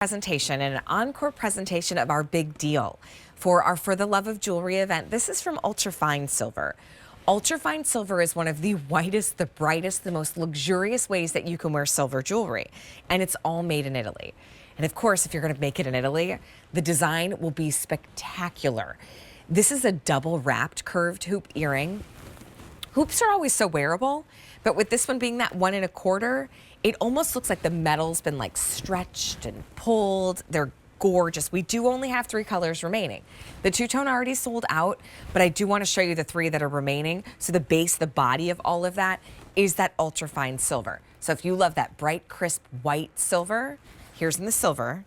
Presentation and an encore presentation of our big deal for our For the Love of Jewelry event. This is from UltraFine Silver. UltraFine Silver is one of the whitest, the brightest, the most luxurious ways that you can wear silver jewelry. And it's all made in Italy. And of course, if you're going to make it in Italy, the design will be spectacular. This is a double wrapped curved hoop earring. Hoops are always so wearable, but with this one being that 1 1/4, it almost looks like the metal's been like stretched and pulled. They're gorgeous. We do only have 3 colors remaining. The two-tone already sold out, but I do want to show you the 3 that are remaining. So the base, the body of all of that is that ultra-fine silver. So if you love that bright, crisp, white silver, here's in the silver.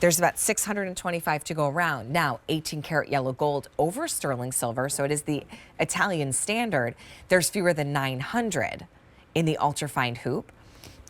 There's about 625 to go around. Now, 18 karat yellow gold over sterling silver, so it is the Italian standard. There's fewer than 900 in the ultra-fine hoop.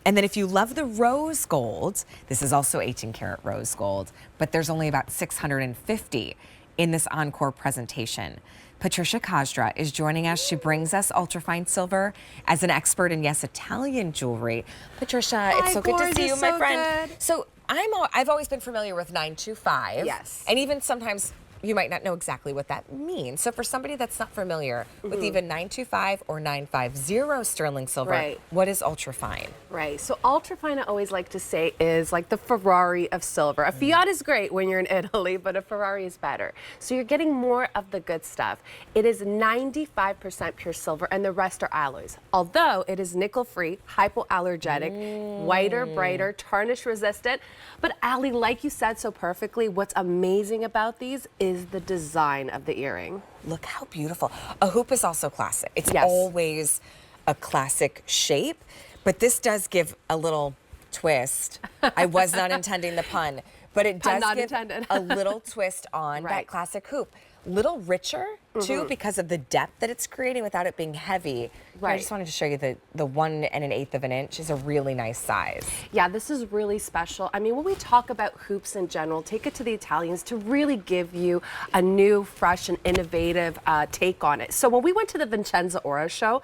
And then if you love the rose gold, this is also 18 karat rose gold, but there's only about 650 in this encore presentation. Patricia Kosdra is joining us. She brings us ultrafine silver as an expert in, yes, Italian jewelry. Patricia, Hi, it's so good to see you, my friend. Good. So I've always been familiar with 925. Yes. And even sometimes you might not know exactly what that means. So for somebody that's not familiar with even 925 or 950 sterling silver, what is ultrafine? Right. So ultrafine, I always like to say, is like the Ferrari of silver. A Fiat is great when you're in Italy, but a Ferrari is better. So you're getting more of the good stuff. It is 95% pure silver, and the rest are alloys. Although it is nickel-free, hypoallergenic, whiter, brighter, tarnish resistant. But Ali, like you said so perfectly, what's amazing about these is the design of the earring. Look how beautiful. A hoop is also classic. It's always a classic shape, but this does give a little twist. I was not intending the pun, but it does give a little twist on that classic hoop. Little richer too, because of the depth that it's creating without it being heavy. I just wanted to show you the 1 1/8 of an inch is a really nice size. Yeah, this is really special. I mean, when we talk about hoops in general, take it to the Italians to really give you a new, fresh, and innovative take on it. So when we went to the Vincenza Ora show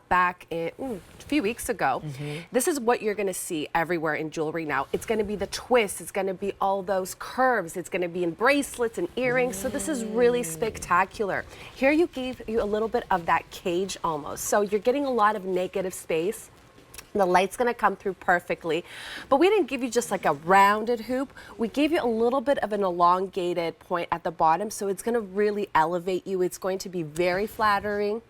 back in a few weeks ago, this is what you're going to see everywhere in jewelry now. It's going to be the twist. It's going to be all those curves. It's going to be in bracelets and earrings. So this is really spectacular. Here you gave you a little bit of that cage almost. So you're getting a lot of negative space. The light's going to come through perfectly. But we didn't give you just like a rounded hoop. We gave you a little bit of an elongated point at the bottom. So it's going to really elevate you. It's going to be very flattering.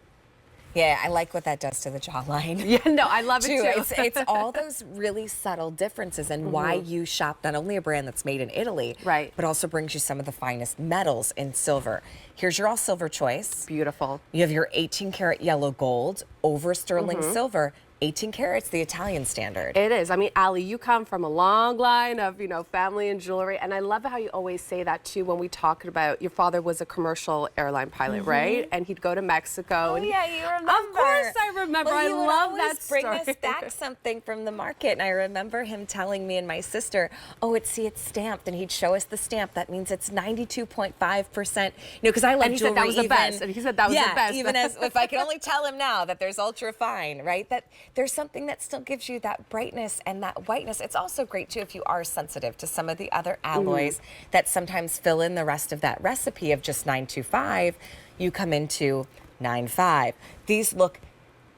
Yeah, I like what that does to the jawline. Yeah, no, I love it too. It's all those really subtle differences and why you shop not only a brand that's made in Italy, but also brings you some of the finest metals in silver. Here's your all silver choice. Beautiful. You have your 18 karat yellow gold over sterling silver. 18 carats, the Italian standard. It is. I mean, Ali, you come from a long line of, family and jewelry, and I love how you always say that too when we talk about your father was a commercial airline pilot, right? And he'd go to Mexico. Oh, and yeah, you remember. Of course I remember. Well, I love that story. story. Bring us back something from the market, and I remember him telling me and my sister, oh, it's stamped, and he'd show us the stamp. That means it's 92.5%. Because I like jewelry. And he said that was the best. And he said that was the best. Even as if I can only tell him now that there's ultra fine, right? That there's something that still gives you that brightness and that whiteness. It's also great too if you are sensitive to some of the other alloys that sometimes fill in the rest of that recipe of just 925. You come into 95. These look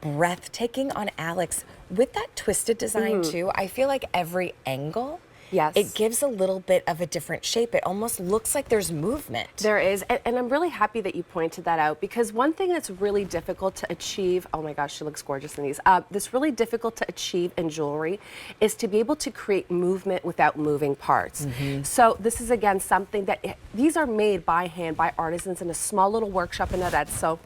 breathtaking on Alex with that twisted design too. I feel like every angle, it gives a little bit of a different shape. It almost looks like there's movement. There is, and I'm really happy that you pointed that out, because one thing that's really difficult to achieve, oh my gosh, she looks gorgeous in these, that's really difficult to achieve in jewelry is to be able to create movement without moving parts. So this is, again, something that, these are made by hand, by artisans in a small little workshop in Arezzo.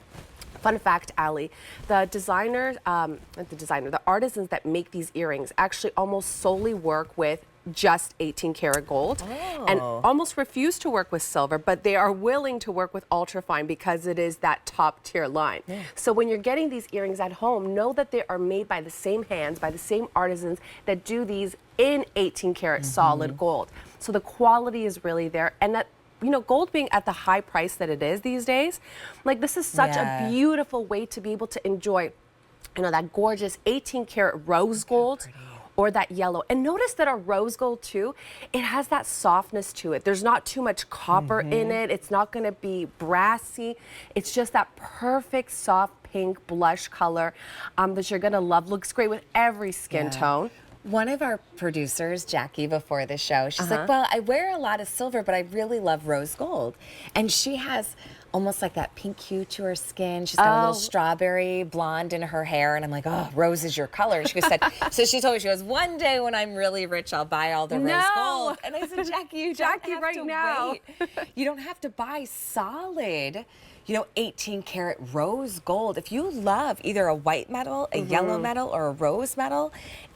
Fun fact, Ali, the the artisans that make these earrings actually almost solely work with just 18 karat gold and almost refuse to work with silver, but they are willing to work with ultrafine because it is that top tier line. So when you're getting these earrings at home, know that they are made by the same hands, by the same artisans that do these in 18 karat solid gold. So the quality is really there, and that gold being at the high price that it is these days, like this is such a beautiful way to be able to enjoy, that gorgeous 18 karat rose gold or that yellow. And notice that our rose gold too, it has that softness to it. There's not too much copper in it. It's not gonna be brassy. It's just that perfect soft pink blush color that you're gonna love. Looks great with every skin tone. One of our producers, Jackie, before the show, she's like, well, I wear a lot of silver, but I really love rose gold. And she has almost like that pink hue to her skin. She's got a little strawberry blonde in her hair. And I'm like, oh, rose is your color. She said, so she told me, she goes, one day when I'm really rich, I'll buy all the rose gold. And I said, Jackie, you don't have right to now. wait. You don't have to buy solid, 18 karat rose gold. If you love either a white metal, a yellow metal, or a rose metal,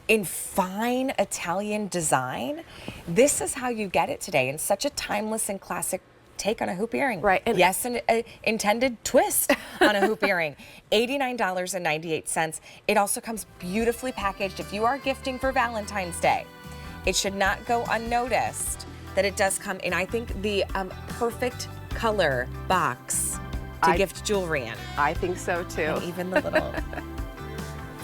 in fine Italian design, this is how you get it today in such a timeless and classic take on a hoop earring. Right. And yes, an intended twist on a hoop earring. $89.98. It also comes beautifully packaged. If you are gifting for Valentine's Day, it should not go unnoticed that it does come in, I think, the perfect color box to gift jewelry in. I think so too. And even the little,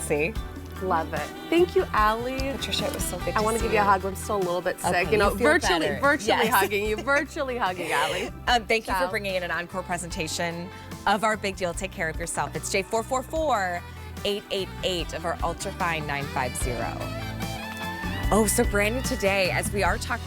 see? Love it. Thank you, Allie. Patricia, it was so good to see you. I want to give you a hug. I'm still a little bit sick. Okay, you feel virtually better. hugging you. Virtually hugging, Allie. Thank you for bringing in an encore presentation of our big deal. Take care of yourself. It's J444-888 of our UltraFine 950. Oh, so brand new today, as we are talking